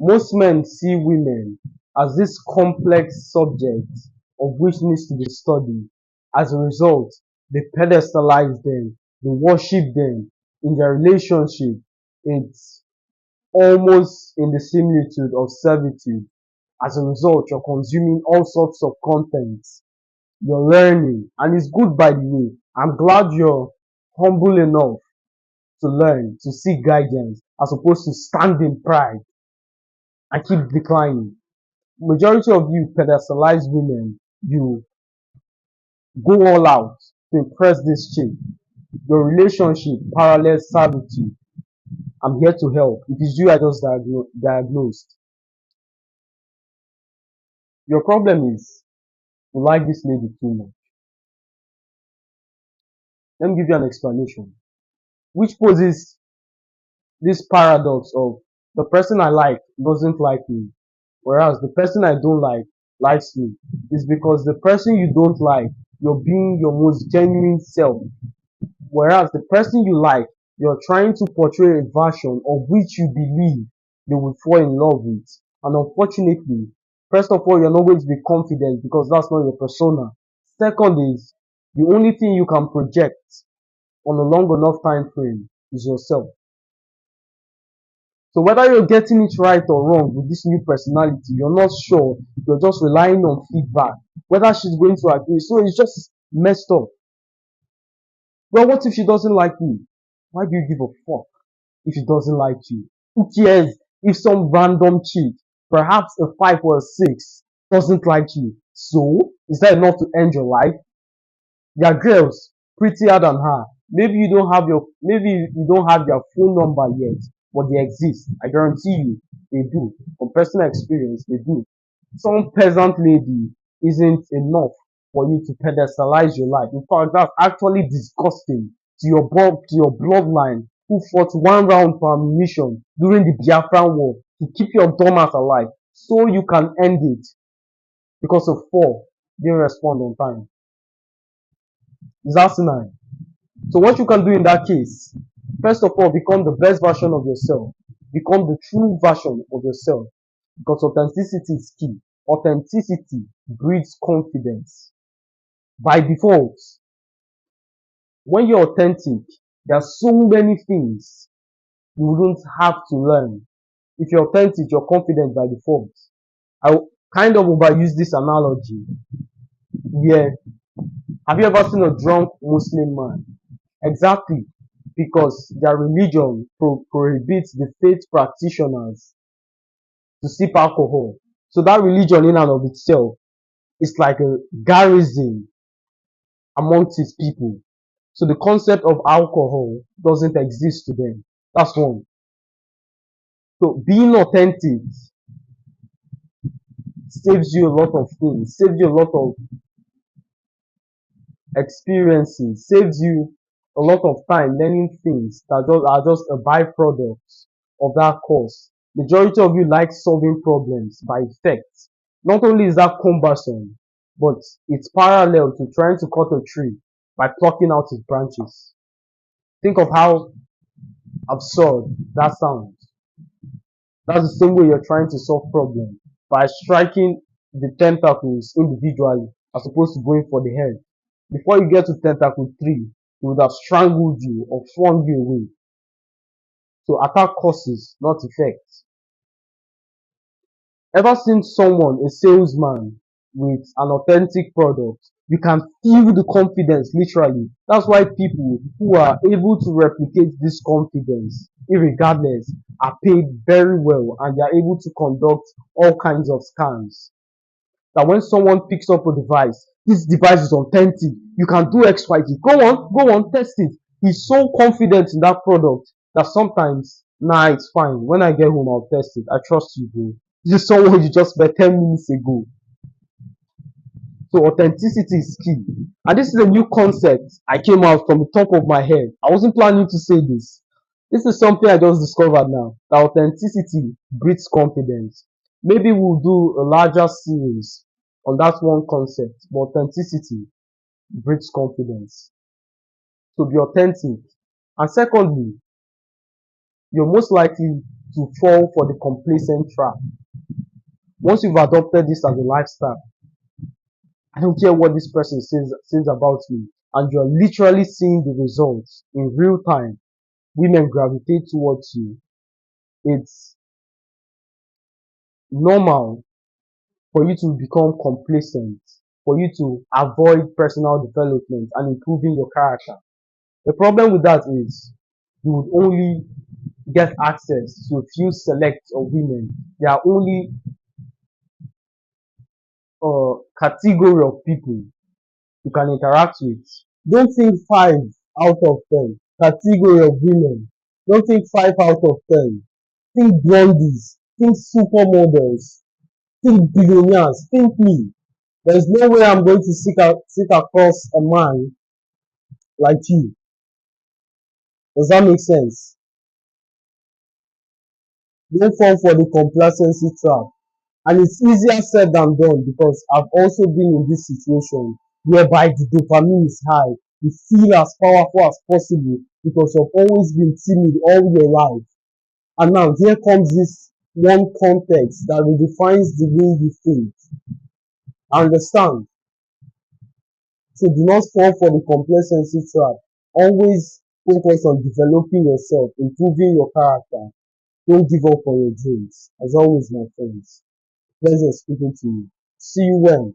Most men see women as this complex subject of which needs to be studied. As a result, they pedestalize them, they worship them in their relationship. It's almost in the similitude of servitude. As a result, you're consuming all sorts of content, you're learning, and it's good, by the way. I'm glad you're humble enough to learn, to seek guidance, as opposed to stand in pride and keep declining. Majority of you pedestalize women. You go all out to impress this chick. Your relationship parallels servitude. I'm here to help. It is you I just diagnosed. Your problem is you like this lady too much. Let me give you an explanation, which poses this paradox of the person I like doesn't like me, whereas the person I don't like likes me. It's because the person you don't like, you're being your most genuine self. Whereas the person you like, you're trying to portray a version of which you believe they will fall in love with. And unfortunately, first of all, you're not going to be confident because that's not your persona. Second is, the only thing you can project on a long enough time frame is yourself. So whether you're getting it right or wrong with this new personality, you're not sure. You're just relying on feedback, whether she's going to agree. So it's just messed up. Well, what if she doesn't like you? Why do you give a fuck if she doesn't like you? Who cares if some random chick, perhaps a 5 or a 6, doesn't like you? So, is that enough to end your life? There are girls prettier than her. Maybe you don't have their phone number yet, but they exist. I guarantee you, they do. From personal experience, they do. Some peasant lady isn't enough for you to pedestalize your life. In fact, that's actually disgusting to your bloodline who fought one round for ammunition during the Biafran War to keep your dumbass alive so you can end it because of 4 didn't respond on time. It's asinine. So what you can do in that case, first of all, become the best version of yourself. Become the true version of yourself. Because authenticity is key. Authenticity breeds confidence. By default, when you're authentic, there are so many things you wouldn't have to learn. If you're authentic, you're confident by default. I kind of overuse this analogy. Yeah. Have you ever seen a drunk Muslim man? Exactly. Because their religion prohibits the faith practitioners to sip alcohol. So that religion in and of itself is like a garrison amongst its people. So the concept of alcohol doesn't exist to them. That's one. So being authentic saves you a lot of things, saves you a lot of experiences, saves you a lot of time learning things that are just a byproduct of that course. Majority of you like solving problems by effect. Not only is that cumbersome, but it's parallel to trying to cut a tree by plucking out its branches. Think of how absurd that sounds. That's the same way you're trying to solve problems by striking the tentacles individually as opposed to going for the head. Before you get to tentacle 3, he would have strangled you or flung you away. So attack causes, not effects. Ever seen someone, a salesman, with an authentic product? You can feel the confidence literally. That's why people who are able to replicate this confidence, irregardless, are paid very well and they are able to conduct all kinds of scams. That when someone picks up a device, this device is authentic. You can do X, Y, Z. Go on, test it. He's so confident in that product that sometimes, nah, it's fine. When I get home, I'll test it. I trust you, bro. This is someone you just met 10 minutes ago. So authenticity is key. And this is a new concept I came out from the top of my head. I wasn't planning to say this. This is something I just discovered now. That authenticity breeds confidence. Maybe we'll do a larger series on that one concept. But authenticity breeds confidence. So be authentic. And secondly, you're most likely to fall for the complacent trap. Once you've adopted this as a lifestyle, I don't care what this person says about me, and you're literally seeing the results in real time. Women gravitate towards you. It's normal for you to become complacent, for you to avoid personal development and improving your character. The problem with that is you would only get access to a few select of women. There are only a category of people you can interact with. Don't think 5 out of 10 category of women. Don't think 5 out of 10. Think blondies, think supermodels, think billionaires, think me. There's no way I'm going to sit across a man like you. Does that make sense? Don't fall for the complacency trap. And it's easier said than done because I've also been in this situation whereby the dopamine is high. You feel as powerful as possible because you've always been timid all your life. And now here comes this one context that redefines the way you think. Understand? So do not fall for the complacency trap. Always focus on developing yourself, improving your character. Don't give up on your dreams. As always, my friends, pleasure speaking to you. See you when.